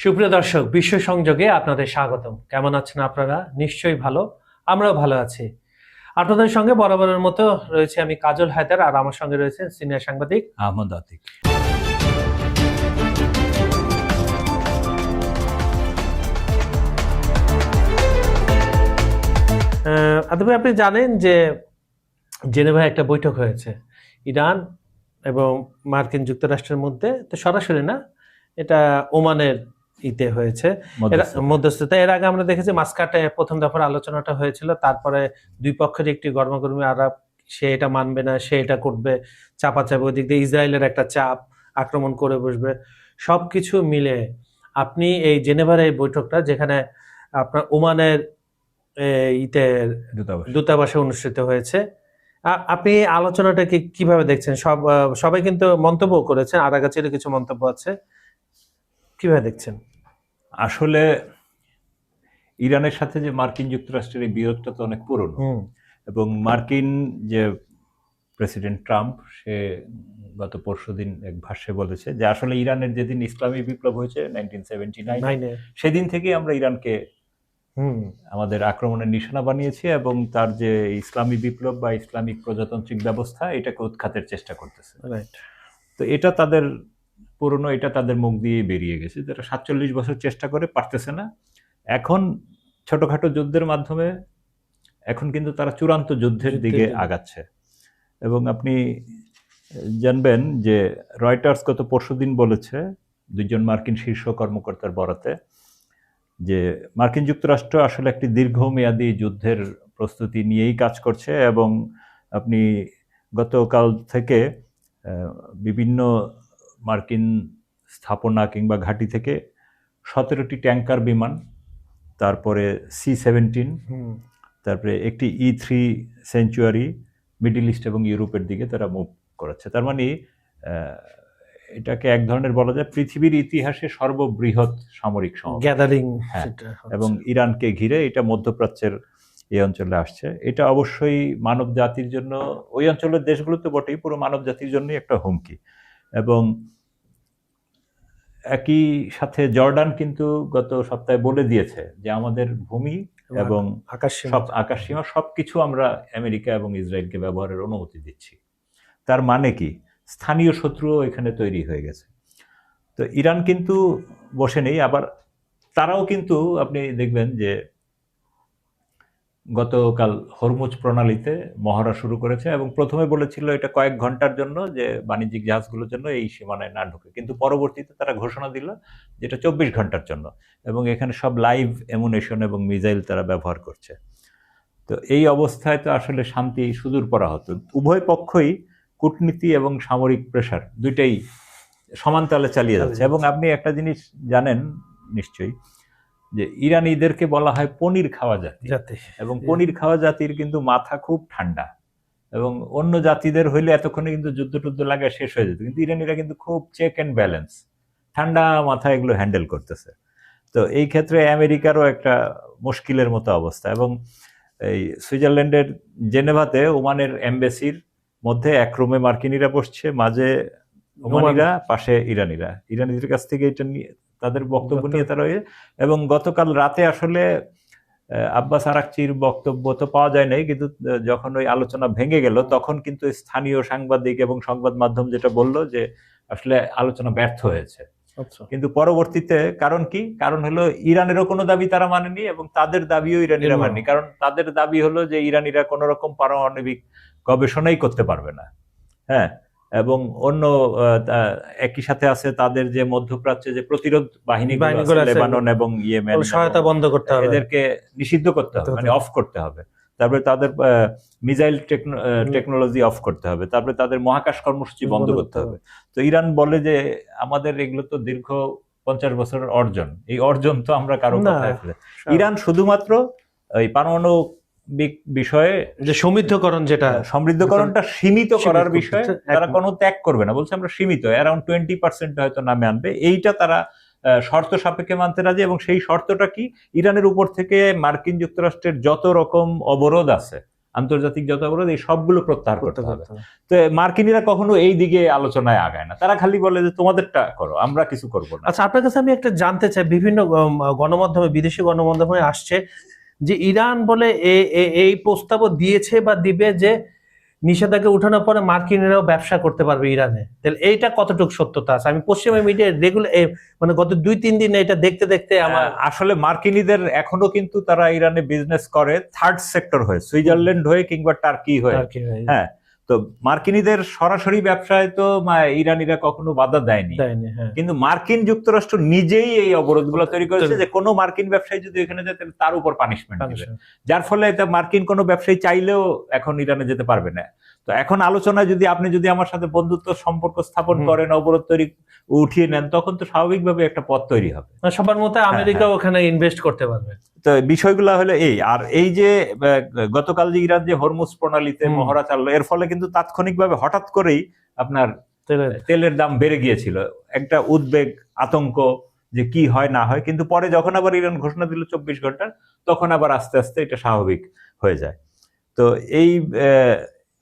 সুপ্রিয় দর্শক, বিশ্ব সংযোগে আপনাদের স্বাগতম। কেমন আছেন আপনারা? নিশ্চয়ই ভালো। আমরাও ভালো আছি। আপনাদের সঙ্গে বরাবরের মতো রয়েছে আমি কাজল হায়দার, আর আমার সঙ্গে রয়েছে সিনিয়র সাংবাদিক আহমদ আতিক। আতিক ভাই, আপনি জানেন যে জেনেভায় একটা বৈঠক হয়েছে ইরান এবং মার্কিন যুক্তরাষ্ট্রের মধ্যে। তো সরাসরি না, এটা ওমানের ইতে হয়েছে, মধ্যস্থতা। এর আগে আমরা দেখেছি মাস্কাটে প্রথম দফার আলোচনাটা হয়েছিল, তারপরে দুই পক্ষের একটি গরমাগর্মি আলাপ, সে এটা মানবে না, সে এটা করবে, চাপাচাপি, ওদিক দিয়ে ইসরায়েলের একটা চাপ, আক্রমণ করে বসবে। সবকিছু মিলে আপনি এই জেনেভার এই বৈঠকটা, যেখানে আপনার ওমানের দূতাবাসে অনুষ্ঠিত হয়েছে, আপনি আলোচনাটাকে কিভাবে দেখছেন? সবাই কিন্তু মন্তব্য করেছেন, আরাগাচিরও কিছু মন্তব্য আছে, কিভাবে দেখছেন? আসলে ইরানের সাথে যে মার্কিন যুক্তরাষ্ট্রের এই বিরোধটা তো অনেক পুরনো, এবং মার্কিন যে প্রেসিডেন্ট ট্রাম্প, সে গত পরশুদিন এক ভাষ্যে বলেছে যে আসলে ইরানের যেদিন ইসলামী বিপ্লব হয়েছে 1979, সেদিন থেকে আমরা ইরানকে আমাদের আক্রমণের নিশানা বানিয়েছি, এবং তার যে ইসলামী বিপ্লব বা ইসলামিক প্রজাতান্ত্রিক ব্যবস্থা, এটাকে উৎখাতের চেষ্টা করতেছে। তো এটা তাদের পুরনো, এটা তাদের মুখ দিয়ে বেরিয়ে গেছে। তারা 47 বছর চেষ্টা করে পারতেছে না। এখন ছোটখাটো যুদ্ধের মাধ্যমে এখন কিন্তু তারা চূড়ান্ত যুদ্ধের দিকে আগাচ্ছে। এবং আপনি জানবেন যে রয়টার্স গত পরশুদিন বলেছে, দুইজন মার্কিন শীর্ষ কর্মকর্তার বরাতে, যে মার্কিন যুক্তরাষ্ট্র আসলে একটি দীর্ঘমেয়াদী যুদ্ধের প্রস্তুতি নিয়েই কাজ করছে। এবং আপনি গতকাল থেকে বিভিন্ন মার্কিন স্থাপনা কিংবা ঘাঁটি থেকে 17টি ট্যাঙ্কার বিমান, তারপরে C-17, তারপরে একটি E-3 সেঞ্চুয়ারি মিডল ইস্ট এবং ইউরোপের দিকে তারা মুভ করেছে। তার মানে এটাকে এক ধরনের বলা যায় পৃথিবীর ইতিহাসে সর্ববৃহৎ সামরিক গ্যাদারিং। এবং ইরানকে ঘিরে এটা মধ্যপ্রাচ্যের এই অঞ্চলে আসছে। এটা অবশ্যই মানব জাতির জন্য, ওই অঞ্চলের দেশগুলো তো বটেই, পুরো মানব জাতির জন্যই একটা হুমকি। এবং একই সাথে জর্ডান কিন্তু গত সপ্তাহে বলে দিয়েছে যে আমাদের ভূমি এবং আকাশসীমা সবকিছু আমরা আমেরিকা এবং ইসরায়েলকে ব্যবহারের অনুমতি দিচ্ছি। তার মানে কি, স্থানীয় শত্রুও এখানে তৈরি হয়ে গেছে। তো ইরান কিন্তু বসে নেই। আবার তারাও কিন্তু আপনি দেখবেন যে গতকাল হরমুজ প্রণালীতে মহড়া শুরু করেছে, এবং প্রথমে বলেছিল এটা কয়েক ঘন্টার জন্য, যে বাণিজ্যিক জাহাজগুলোর জন্য এই সীমানায় না ঢুকে, কিন্তু পরবর্তীতে তারা ঘোষণা দিল যে এটা 24 ঘন্টার জন্য, এবং এখানে সব লাইভ অ্যামুনেশন এবং মিসাইল তারা ব্যবহার করছে। তো এই অবস্থায় তো আসলে শান্তি সুদূর পরাহত। উভয় পক্ষই কূটনীতি এবং সামরিক প্রেশার দুইটাই সমান তালে চালিয়ে যাচ্ছে। এবং আপনি একটা জিনিস জানেন নিশ্চয়ই, যে ইরানিদেরকে বলা হয় পনির খাওয়া জাতি, এবং পনির খাওয়া জাতির কিন্তু মাথা খুব ঠান্ডা, এবং অন্য জাতিদের হইলে এতক্ষণে কিন্তু যুদ্ধ টুদ্ধ লাগা শেষ হয়ে যেত, কিন্তু ইরানিরা কিন্তু খুব চেক অ্যান্ড ব্যালেন্স, ঠান্ডা মাথা এগুলো হ্যান্ডেল করতেছে। তো এই ক্ষেত্রে আমেরিকারও একটা মুশকিলের মতো অবস্থা। এবং এই সুইজারল্যান্ডের জেনেভাতে ওমানের এমবেসির মধ্যে এক রুমে মার্কিনিরা বসছে, মাঝে ওমানিরা, পাশে ইরানিদের কাছ থেকে এটা নিয়ে তাদের বক্তব্য নিয়ে তারা। এবং গতকাল রাতে আসলে আব্বাস আরাকচির বক্তব্য তো পাওয়া যায় নাই, কিন্তু যখন ওই আলোচনা ভেঙে গেল তখন কিন্তু স্থানীয় সাংবাদিক এবং সংবাদ মাধ্যম যেটা বলল যে আসলে আলোচনা ব্যর্থ হয়েছে। কিন্তু পরবর্তীতে কারণ হলো ইরানেরও কোনো দাবি তারা মানেনি, এবং তাদের দাবিও ইরানিরা মানেনি। কারণ তাদের দাবি হলো যে ইরানিরা কোন রকম পারমাণবিক গবেষণাই করতে পারবে না। হ্যাঁ, এবং অন্য একই সাথে আছে তাদের যে মধ্যপ্রাচ্যে যে প্রতিরোধ বাহিনী, লেবানন এবং ইয়েমেন, সহায়তা বন্ধ করতে হবে, এদেরকে নিষিদ্ধ করতে হবে, মানে অফ করতে হবে। তারপরে তাদের মিসাইল টেকনোলজি অফ করতে হবে, তারপরে তাদের মহাকাশ কর্মসূচি বন্ধ করতে হবে। তো ইরান বলে যে আমাদের এগুলো তো দীর্ঘ 50 বছরের অর্জন, এই অর্জন তো আমরা কারো কথায় ফেলে। ইরান শুধুমাত্র ওই পারমাণবিক বিষয়ে যে সমৃদ্ধকরণটা সীমিত করার বিষয়ে তারা কোনো ত্যাগ করবে না, বলছে আমরা সীমিত, অ্যারাউন্ড 20% হয়তো নামে আনবে, এইটা তারা শর্ত সাপেক্ষে মানতে রাজি। এবং সেই শর্তটা কি, ইরানের উপর থেকে মার্কিন যুক্তরাষ্ট্রের যত রকম অবরোধ আছে, আন্তর্জাতিক যত অবরোধ, এই সবগুলো প্রত্যাহার করতে করতে হবে। করতে হবে। তো মার্কিনীরা কখনো এই দিকে আলোচনায় আগায় না, তারা খালি বলে যে তোমাদেরটা করো, আমরা কিছু করবো না। আচ্ছা, আপনার কাছে আমি একটা জানতে চাই, বিভিন্ন গণমাধ্যমে, বিদেশি গণমাধ্যমে আসছে যে ইরান বলে এই প্রস্তাবও দিয়েছে বা দিবে যে নিষেধাজ্ঞা উঠানোর পরে মার্কিনেরাও ব্যবসা করতে পারবে ইরানে। তাহলে এইটা কতটুকু সত্যতা আছে? আমি পশ্চিমা মিডিয়া রেগুলার মানে গত 2-3 দিন এটা দেখতে দেখতে আমার আসলে মার্কিনীদের এখনো কিন্তু তারা ইরানে বিজনেস করে থার্ড সেক্টর হয়ে, সুইজারল্যান্ড হয়ে কিংবা টার্কি হয়ে। আর কি হয়, হ্যাঁ, তো মার্কিনীদের সরাসরি ব্যবসায় তো ইরানিরা কখনো বাধা দেয়নি। হ্যাঁ। কিন্তু মার্কিন যুক্তরাষ্ট্র নিজেই এই অবরোধগুলো তৈরি করেছে যে কোনো মার্কিন ব্যবসায়ী যদি এখানে যায় তাহলে তার উপর পানিশমেন্ট দিবে, যার ফলে এটা মার্কিন কোনো ব্যবসায়ী চাইলেও এখন ইরানে যেতে পারবে না। তো এখন আলোচনায় যদি আপনি আমার সাথে বন্ধুত্ব সম্পর্ক স্থাপন করেন, অবরোধ তৈরি উঠিয়ে নেন, তখন তো স্বাভাবিকভাবে একটা পথ তৈরি হবে, সবার মতো আমেরিকা ওখানে ইনভেস্ট করতে পারবে। তো বিষয়গুলো হলো এই। আর এই যে গতকাল যে ইরান যে হরমুজ প্রণালীতে মহড়া চাললো, এর ফলে কিন্তু তাৎক্ষণিকভাবে হঠাৎ করেই আপনার তেলের দাম বেড়ে গিয়েছিল, একটা উদ্বেগ, আতঙ্ক যে কি হয় না হয়। কিন্তু পরে যখন আবার ইরান ঘোষণা দিল 24 ঘন্টার, তখন আবার আস্তে আস্তে এটা স্বাভাবিক হয়ে যায়। তো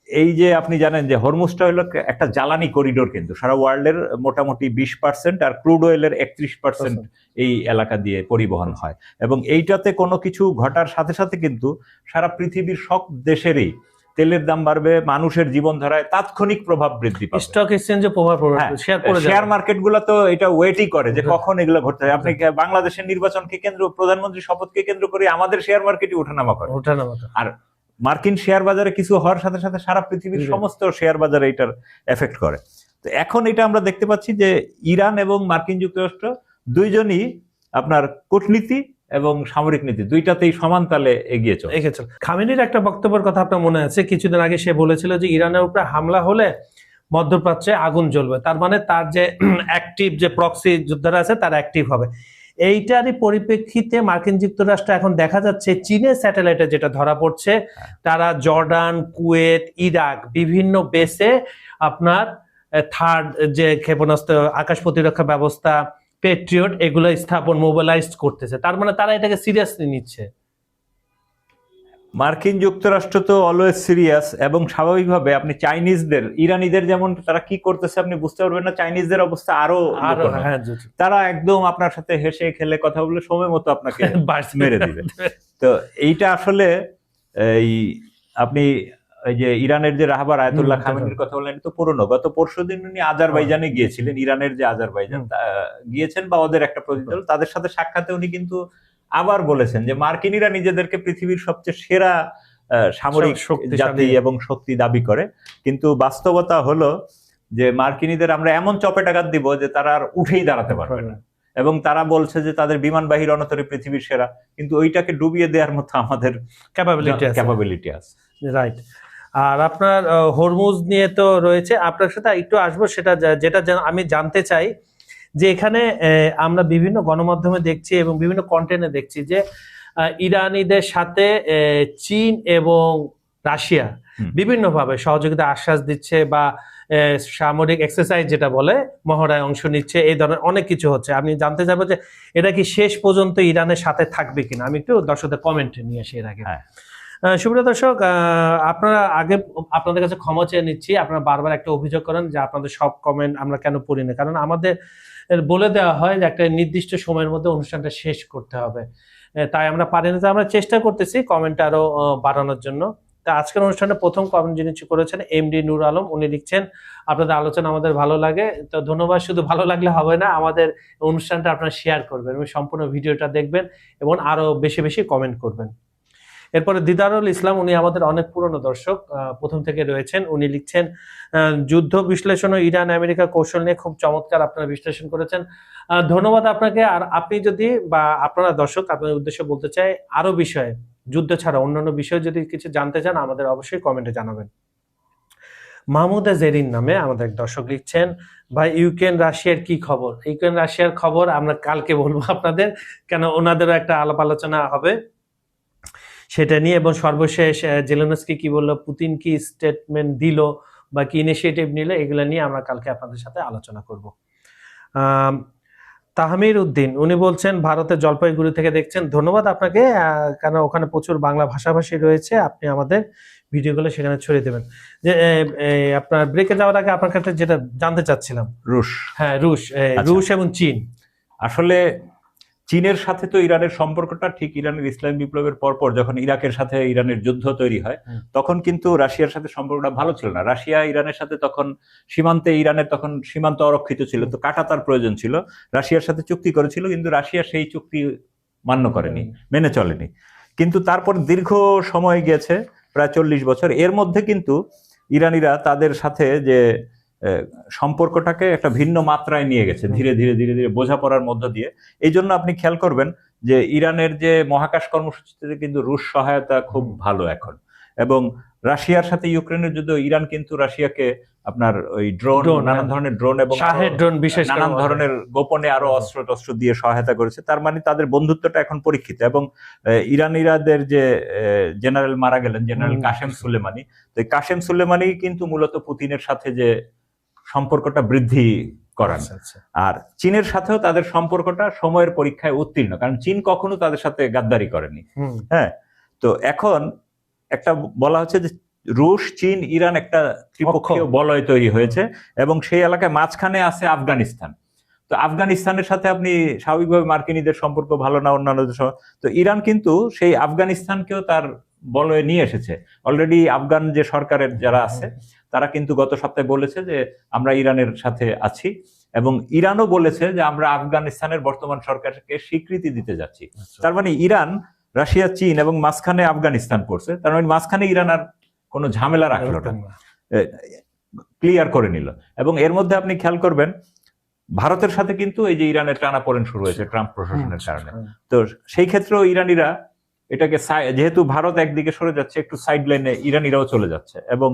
এই যে আপনি জানেন যে হরমুজটা হলো একটা জ্বালানি করিডোর, কিন্তু সারা ওয়ার্ল্ডের মোটামুটি 20% আর ক্রুড অয়েলের 31% এই এলাকা দিয়ে পরিবহন হয়। এবং এইটাতে কোনো কিছু ঘটার সাথে সাথে কিন্তু সারা পৃথিবীর সব দেশেরই তেলের দাম বাড়বে, মানুষের জীবনধারায় তাৎক্ষণিক প্রভাব বৃদ্ধি পাবে, স্টক এক্সচেঞ্জে প্রভাব পড়বে, শেয়ার মার্কেট গুলো তো এটা ওয়েটই করে যে কখন এগুলো ঘটতে হয়। আপনি বাংলাদেশের নির্বাচনকে কেন্দ্র, প্রধানমন্ত্রী শপথকে কেন্দ্র করে আমাদের শেয়ার মার্কেটই ওঠানামা করে। আর মার্কিন শেয়ার বাজারে কিছু হওয়ার সাথে সাথে সারা পৃথিবীর সমস্ত শেয়ার বাজারে এটার এফেক্ট করে। তো এখন এটা আমরা দেখতে পাচ্ছি যে ইরান এবং মার্কিন যুক্তরাষ্ট্র দুইজনই আপনার কূটনীতি এবং সামরিক নীতি দুইটাতেই সমান তালে এগিয়ে চলে। খামেনির একটা বক্তব্যের কথা আপনার মনে আছে, কিছুদিন আগে সে বলেছিল যে ইরানের উপরে হামলা হলে মধ্যপ্রাচ্যে আগুন জ্বলবে, তার মানে তার যে অ্যাক্টিভ যে প্রক্সি যোদ্ধারা আছে তারা অ্যাক্টিভ হবে। এইটারই পরিপ্রেক্ষিতে মার্কিন যুক্তরাষ্ট্র এখন দেখা যাচ্ছে চীনের স্যাটেলাইটে যেটা ধরা পড়ছে, তারা জর্ডান, কুয়েত, ইরাক বিভিন্ন বেসে আপনার থার্ড যে ক্ষেপণাস্ত্র, আকাশ প্রতিরক্ষা ব্যবস্থা, পেট্রিয়ট, এগুলো স্থাপন, মোবিলাইজ করতেছে। তার মানে তারা এটাকে সিরিয়াসলি নিচ্ছে। মার্কিন যুক্তরাষ্ট্র তো অলওয়েজ সিরিয়াস, এবং স্বাভাবিকভাবে আপনি চাইনিজদের, ইরানিদের যেমন তারা কি করতেছে আপনি বুঝতে পারবেন না, চাইনিজদের অবস্থা আরো তারা একদম আপনার সাথে হেসে খেলে কথা বলে সময় মতো আপনাকে মেরে দিবে। তো এইটা আসলে এই আপনি এই যে ইরানের যে রাহবার আয়াতুল্লাহ খামেনির কথা বললেন, তো পুরনো, গত পরশুদিন উনি আজারবাইজানে গিয়েছিলেন, ইরানের যে আজারবাইজান গিয়েছেন বা ওদের একটা প্রতিনিধি, তাদের সাথে সাক্ষাতে উনি কিন্তু আবার বলেছেন যে মার্কিনীরা নিজেদেরকে পৃথিবীর সবচেয়ে সেরা সামরিক জাতি এবং শক্তি দাবি করে, কিন্তু বাস্তবতা হলো যে মার্কিনীদের আমরা এমন চপেটাঘাত দিব যে তারা আর উঠেই দাঁড়াতে পারবে না। এবং তারা বলছে যে তাদের বিমানবাহী রণতরী পৃথিবীর সেরা, কিন্তু ওইটাকে ডুবিয়ে দেওয়ার মতো আমাদের ক্যাপাবিলিটি আছে। রাইট। আর আপনার হরমুজ নিয়ে তো রয়েছে, আপনার সাথে একটু আসবো, সেটা যেটা আমি জানতে চাই যে এখানে আমরা বিভিন্ন গণমাধ্যমে দেখছি এবং বিভিন্ন কন্টেন্টে দেখছি যে ইরানিদের সাথে চীন এবং রাশিয়া বিভিন্নভাবে সহযোগিতা আশ্বাস দিচ্ছে বা সামরিক এক্সারসাইজ যেটা বলে মহড়ায় অংশ নিচ্ছে, এই ধরনের অনেক কিছু হচ্ছে। আমি জানতে চাইবো যে এটা কি শেষ পর্যন্ত ইরানের সাথে থাকবে কিনা? আমি একটু দর্শকদের কমেন্ট নিয়ে আসি এর আগে। সুপ্রিয় দর্শক, আপনারা আগে আপনাদের কাছে ক্ষমা চেয়ে নিচ্ছি, আপনারা বারবার একটা অভিযোগ করেন যে আপনাদের সব কমেন্ট আমরা কেন পড়ি না, কারণ আমাদের বলে দেওয়া হয় যে একটা নির্দিষ্ট সময়ের মধ্যে অনুষ্ঠানটা শেষ করতে হবে, তাই আমরা পারি না। আমরা চেষ্টা করতেছি কমেন্ট আরো বাড়ানোর জন্য। তা আজকের অনুষ্ঠানে প্রথম কমেন্ট যিনি করেছেন এমডি নূর আলম, উনি লিখছেন আপনাদের আলোচনা আমাদের ভালো লাগে। তো ধন্যবাদ, শুধু ভালো লাগলে হবে না, আমাদের অনুষ্ঠানটা আপনারা শেয়ার করবেন এবং সম্পূর্ণ ভিডিওটা দেখবেন এবং আরো বেশি বেশি কমেন্ট করবেন। এরপরে দিদারুল ইসলাম, উনি আমাদের অনেক পুরনো দর্শক, প্রথম থেকে রয়েছেন। উনি লিখছেন যুদ্ধ বিশ্লেষণ ও ইরান আমেরিকা কৌশল নিয়ে খুব চমৎকার আপনারা বিশ্লেষণ করেছেন, ধন্যবাদ আপনাকে। আর আপনি যদি বা আপনারা দর্শক আপনাদের উদ্দেশ্যে বলতে চাই আরো বিষয়ে, যুদ্ধ ছাড়া অন্যান্য বিষয়ে যদি কিছু জানতে চান আমাদের অবশ্যই কমেন্টে জানাবেন। মাহমুদা জেরিন নামে আমাদের এক দর্শক লিখছেন, ভাই ইউক্রেন রাশিয়ার কি খবর? ইউক্রেন রাশিয়ার খবর আমরা কালকে বলবো আপনাদের, কেন ওনাদেরও একটা আলাপ আলোচনা হবে সেটা নিয়ে। এবং সর্বশেষ জেলেনস্কি কি বললো, পুতিন কি স্টেটমেন্ট দিল বা কি ইনিশিয়েটিভ নিল, এগুলো নিয়ে আমরা কালকে আপনাদের সাথে আলোচনা করব। তাহমির উদ্দিন, উনি বলছেন ভারতের জলপাইগুড়ি থেকে দেখছেন, ধন্যবাদ আপনাকে, কারণ ওখানে প্রচুর বাংলা ভাষাভাষী রয়েছে, আপনি আমাদের ভিডিওগুলো সেখানে ছড়িয়ে দেবেন। যে আপনার ব্রেকে যাওয়ার আগে আপনার কাছে যেটা জানতে চাচ্ছিলাম, রুশ। হ্যাঁ রুশ, আচ্ছা। রুশ এবং চীন। আসলে চীনের সাথে তো ইরানের সম্পর্কটা ঠিক ইরানের ইসলামী বিপ্লবের পরপর যখন ইরাকের সাথে ইরানের যুদ্ধ তৈরি হয় তখন কিন্তু রাশিয়ার সাথে সম্পর্কটা ভালো ছিল না। রাশিয়া ইরানের সাথে তখন সীমান্তে, ইরানের তখন সীমান্ত অরক্ষিত ছিল, তো কাটা তার প্রয়োজন ছিল, রাশিয়ার সাথে চুক্তি করেছিল, কিন্তু রাশিয়া সেই চুক্তি মান্য করেনি, মেনে চলেনি। কিন্তু তারপর দীর্ঘ সময় গেছে, প্রায় 40 বছর, এর মধ্যে কিন্তু ইরানিরা তাদের সাথে যে সম্পর্কটাকে একটা ভিন্ন মাত্রায় নিয়ে গেছে ধীরে ধীরে ধীরে ধীরে বোঝাপড়ার মধ্য দিয়ে। এই জন্য আপনি খেয়াল করবেন যে ইরানের যে মহাকাশ কর্মসূচিতে কিন্তু রুশ সহায়তা খুব ভালো এখন, এবং রাশিয়ার সাথে ইউক্রেনের যুদ্ধ ইরান কিন্তু রাশিয়াকে আপনার ওই ড্রোন, নানান ধরনের ড্রোন এবং ড্রোন, বিশেষ নানান ধরনের গোপনে আরো অস্ত্র টস্ত্র দিয়ে সহায়তা করেছে। তার মানে তাদের বন্ধুত্বটা এখন পরীক্ষিত। এবং ইরানিরাদের যে জেনারেল মারা গেলেন, জেনারেল কাশেম সুলেমানি, তো কাশেম সুলেমানি কিন্তু মূলত পুতিনের সাথে যে সম্পর্কটা বৃদ্ধি করান। আর চীনের সাথেও তাদের সম্পর্কটা সময়ের পরীক্ষায় উত্তীর্ণ, কারণ চীন কখনো তাদের সাথে গাদ্দারি করেনি। হ্যাঁ, তো এখন একটা বলা হচ্ছে যে রুশ, চীন, ইরান একটা ত্রিপক্ষীয় বলয় তৈরি হয়েছে, এবং সেই এলাকায় মাঝখানে আছে আফগানিস্তান। তো আফগানিস্তানের সাথে আপনি স্বাভাবিকভাবে মার্কিনীদের সম্পর্ক ভালো না, অন্যান্যদের সঙ্গে, তো ইরান কিন্তু সেই আফগানিস্তানকেও তার বলয়ে নিয়ে এসেছে। অলরেডি আফগান যে সরকারের যারা আছে তারা কিন্তু গত সপ্তাহে বলেছে যে আমরা ইরানের সাথে আছি, এবং ইরানও বলেছে যে আমরা আফগানিস্তানের বর্তমান সরকারকে স্বীকৃতি দিতে যাচ্ছি। তার মানে ইরান, রাশিয়া, চীন এবং মাঝখানে আফগানিস্তান পড়ছে, তার মানে মাঝখানে ইরান আর কোনো ঝামেলা রাখলো না, ক্লিয়ার করে নিল। এবং এর মধ্যে আপনি খেয়াল করবেন ভারতের সাথে কিন্তু এই যে ইরানের টানাপোড়েন শুরু হয়েছে ট্রাম্প প্রশাসনের কারণে। তো সেই ক্ষেত্রেও ইরানিরা এটাকে, যেহেতু ভারত একদিকে সরে যাচ্ছে, একটু সাইড লাইনে ইরানিরাও চলে যাচ্ছে। এবং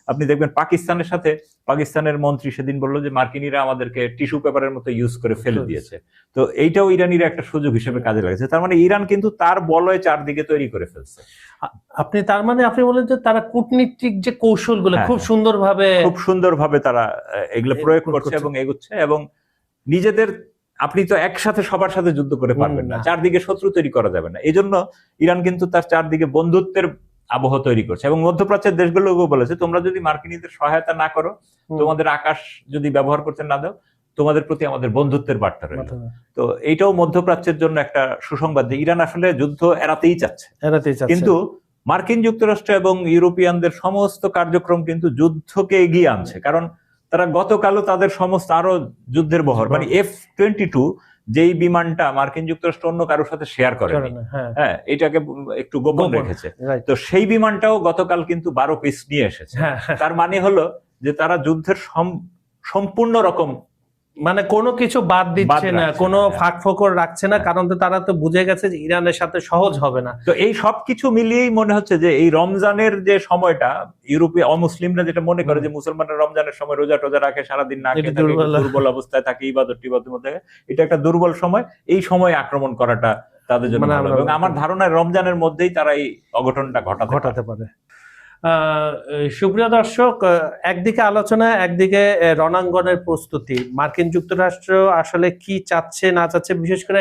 আপনি দেখবেন পাকিস্তানের সাথে, পাকিস্তানের মন্ত্রী সেদিন বললো যে মার্কিনীরা আমাদেরকে টিস্যু পেপারের মতো ইউজ করে ফেলে দিয়েছে। তো এইটাও ইরানিরা একটা সুযোগ হিসেবে কাজে লাগছে। তার মানে ইরান কিন্তু তার বলয় চারদিকে তৈরি করে ফেলছে। আপনি তার মানে আপনি বলেন যে তারা কূটনীতিক যে কৌশলগুলো খুব সুন্দরভাবে তারা এগুলো প্রয়োগ করছে এবং এগুচ্ছে, এবং নিজেদের, আপনি তো একসাথে সবার সাথে যুদ্ধ করে পারবেন না, চারদিকে শত্রু তৈরি করা যাবে না। এই জন্য ইরান কিন্তু তার চারদিকে বন্ধুত্বের আবহ তৈরি করছে। এবং মধ্যপ্রাচ্যের দেশগুলোকে বলেছে তোমরা যদি মার্কিনীদের সহায়তা না করো, তোমাদের আকাশ যদি ব্যবহার করতে না দাও, তোমাদের প্রতি আমাদের বন্ধুত্বের বার্তা রইল। তো এইটাও মধ্যপ্রাচ্যের জন্য একটা সুসংবাদ যে ইরান আসলে যুদ্ধ এড়াতেই চাচ্ছে, কিন্তু মার্কিন যুক্তরাষ্ট্র এবং ইউরোপিয়ানদের সমস্ত কার্যক্রম কিন্তু যুদ্ধকে এগিয়ে আনছে। কারণ তারা গতকালও তাদের সমস্ত আরো যুদ্ধের বহর, মানে F-22 যেই বিমানটা মার্কিন যুক্তরাষ্ট্র অন্য কারোর সাথে শেয়ার করেনি, হ্যাঁ, এটাকে একটু গোপন রেখেছে, তো সেই বিমানটাও গতকাল কিন্তু 12 পিস নিয়ে এসেছে। তার মানে হলো যে তারা যুদ্ধের সম্পূর্ণ রকম, মানে কোনো কিছু বাদ দিচ্ছে না, কোনো ফাঁক ফোকর রাখছে না, কারণ তো তারা তো বুঝে গেছে যে ইরানের সাথে সহজ হবে না। তো এই সবকিছু মিলিয়েই মনে হচ্ছে যে এই রমজানের যে সময়টা, ইউরোপীয় অমুসলিমরা যেটা মনে করে যে মুসলমানরা রমজানের সময় রোজা টোজা রাখে, সারাদিন না খেয়ে থাকে, দুর্বল অবস্থায় থাকে, ইবাদত টিবাদতের মধ্যে, এটা একটা দুর্বল সময়। এই সময় আক্রমণ করাটা তাদের জন্য ভালো, এবং আমার ধারণা রমজানের মধ্যেই তারা এই অঘটনটা ঘটাতে পারে। সুপ্রিয় দর্শক, একদিকে আলোচনা, একদিকে রণাঙ্গনের প্রস্তুতি। মার্কিন যুক্তরাষ্ট্র আসলে কি চাচ্ছে না চাচ্ছে, বিশেষ করে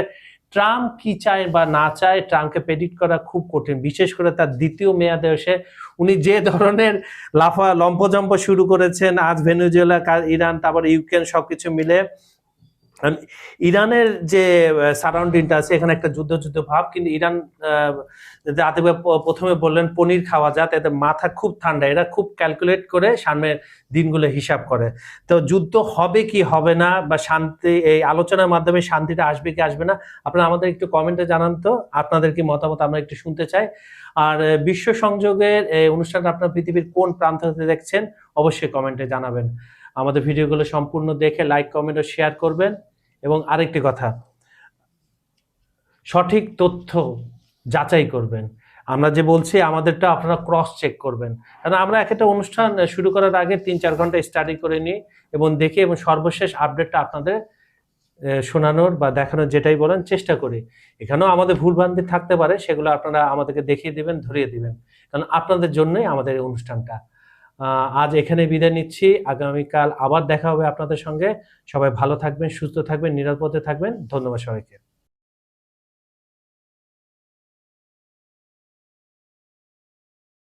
ট্রাম্প কি চায় বা না চায়, ট্রাম্পকে প্রেডিক্ট করা খুব কঠিন, বিশেষ করে তার দ্বিতীয় মেয়াদে এসে উনি যে ধরনের লম্পজম্প শুরু করেছেন, আজ ভেনেজুয়েলা, ইরান, তারপর ইউক্রেন, সবকিছু মিলে ইরানের যে সারাউন্ডিংটা আছে এখানে একটা যুদ্ধ ভাব। কিন্তু ইরান প্রথমে বললেন পনির খাওয়া যায়, এদের মাথা খুব ঠান্ডা, এরা খুব ক্যালকুলেট করে সামনের দিনগুলো হিসাব করে। তো যুদ্ধ হবে কি হবে না, বা শান্তি, এই আলোচনার মাধ্যমে শান্তিটা আসবে কি আসবে না, আপনারা আমাদের একটু কমেন্টে জানান তো, আপনাদের কি মতামত আমরা একটু শুনতে চাই। আর বিশ্ব সংযোগের এই অনুষ্ঠানটা আপনার পৃথিবীর কোন প্রান্ত হতে দেখছেন অবশ্যই কমেন্টে জানাবেন। আমাদের ভিডিওগুলো সম্পূর্ণ দেখে লাইক, কমেন্ট ও শেয়ার করবেন। এবং আরেকটি কথা, সঠিক তথ্য যাচাই করবেন। আমরা যে বলছি আমাদেরটা আপনারা ক্রস চেক করবেন, কারণ আমরা একটা অনুষ্ঠান শুরু করার আগে 3-4 ঘন্টা স্টাডি করে নিই এবং দেখি, এবং সর্বশেষ আপডেটটা আপনাদের শোনানোর বা দেখানোর, যেটাই বলেন, চেষ্টা করি। এখানেও আমাদের ভুলভ্রান্তি থাকতে পারে, সেগুলো আপনারা আমাদেরকে দেখিয়ে দিবেন, ধরিয়ে দিবেন, কারণ আপনাদের জন্যই আমাদের এই অনুষ্ঠানটা। আজ এখানে বিদায় নিচ্ছি, আগামীকাল আবার দেখা হবে আপনাদের সঙ্গে। সবাই ভালো থাকবেন, সুস্থ থাকবেন, নিরাপদে থাকবেন। ধন্যবাদ সবাইকে।